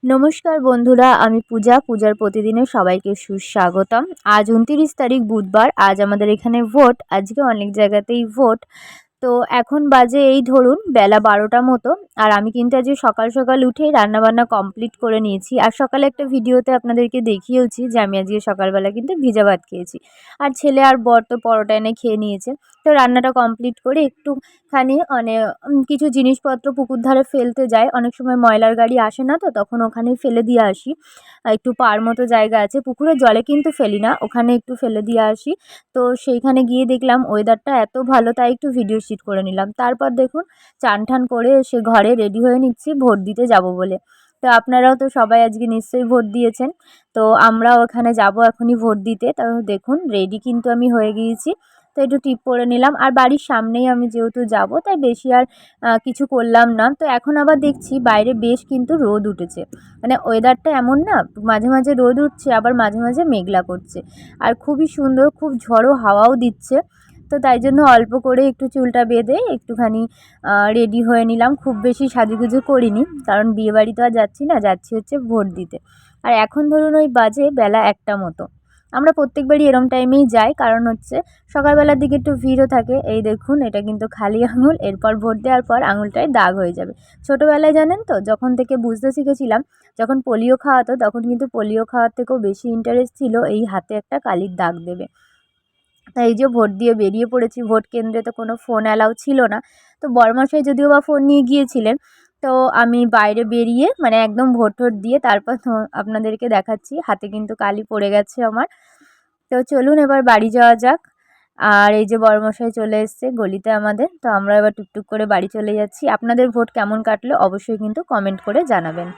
নমস্কার বন্ধুরা, আমি পূজার প্রতিদিনের সবাইকে সুস্বাগতম। আজ ২৯ তারিখ বুধবার। আজ আমাদের এখানে ভোট। আজকে অনেক জায়গাতেই ভোট। তো এখন বাজে এই ধরুন বেলা ১২টা মতো। আর আমি কিন্তু আজকে সকাল সকাল উঠেই রান্নাবান্না কমপ্লিট করে নিয়েছি। আর সকালে একটা ভিডিওতে আপনাদেরকে দেখিয়েওছি যে আমি আজকে সকালবেলা কিন্তু ভিজা ভাত খেয়েছি। আর ছেলে আর বর তো পরোটা এনে খেয়ে নিয়েছে। তো রান্নাটা কমপ্লিট করে একটুখানি কিছু জিনিসপত্র পুকুর ধারে ফেলতে যাই। অনেক সময় ময়লার গাড়ি আসে না, তো তখন ওখানেই ফেলে দিয়ে আসি। একটু পাড় মতো জায়গা আছে, পুকুরের জলে কিন্তু ফেলি না, ওখানে একটু ফেলে দিয়ে আসি। তো সেইখানে গিয়ে দেখলাম ওয়েদারটা এত ভালো, তাই একটু ভিডিও শ্যুট করে নিলাম। তারপর দেখুন চান ঠান করে এসে ঘরে রেডি হয়ে নিচ্ছি ভোট দিতে যাব বলে। তো আপনারাও তো সবাই আজকে নিশ্চয়ই ভোট দিয়েছেন। তো আমরাও ওখানে যাব এখনই ভোট দিতে। তো দেখুন রেডি কিন্তু আমি হয়ে গিয়েছি। তো একটু টিপ পরে নিলাম। আর বাড়ির সামনেই আমি যেহেতু যাব, তাই বেশি আর কিছু করলাম না। তো এখন আবার দেখছি বাইরে বেশ কিন্তু রোদ উঠেছে। মানে ওয়েদারটা এমন না, মাঝে মাঝে রোদ উঠছে আবার মাঝে মাঝে মেঘলা করছে। আর খুবই সুন্দর, খুব ঝড়ো হাওয়াও দিচ্ছে। তো তাই জন্য অল্প করে একটু চুলটা বেঁধে একটুখানি রেডি হয়ে নিলাম। খুব বেশি সাজুগুজু করিনি, কারণ বিয়েবাড়ি তো আর যাচ্ছি না, যাচ্ছি হচ্ছে ভোট দিতে। আর এখন ধরুন ওই বাজে বেলা ১টা মতো। আমরা প্রত্যেকবারই এরম টাইমেই যাই, কারণ হচ্ছে সকালবেলার দিকে একটু ভিড়ও থাকে। এই দেখুন এটা কিন্তু খালি আঙুল, এরপর ভোট দেওয়ার পর আঙুলটায় দাগ হয়ে যাবে। ছোটোবেলায় জানেন তো, যখন থেকে বুঝতে শিখেছিলাম, যখন পোলিও খাওয়াতো তখন কিন্তু পোলিও খাওয়ার থেকেও বেশি ইন্টারেস্ট ছিল এই হাতে একটা কালির দাগ দেবে। তাই এই যে ভোট দিয়ে বেরিয়ে পড়েছি। ভোট কেন্দ্রে তো কোনো ফোন অ্যালাউ ছিল না। তো বরমশাই যদিও বা ফোন নিয়ে গিয়েছিলেন। তো আমি বাইরে বেরিয়ে মানে একদম ভোট টোট দিয়ে তারপর তো আপনাদেরকে দেখাচ্ছি। হাতে কিন্তু কালি পড়ে গেছে আমার। তো চলুন এবার বাড়ি যাওয়া যাক। আর এই যে বরমশাই চলে এসছে গলিতে আমাদের। তো আমরা এবার টুকটুক করে বাড়ি চলে যাচ্ছি। আপনাদের ভোট কেমন কাটলো অবশ্যই কিন্তু কমেন্ট করে জানাবেন।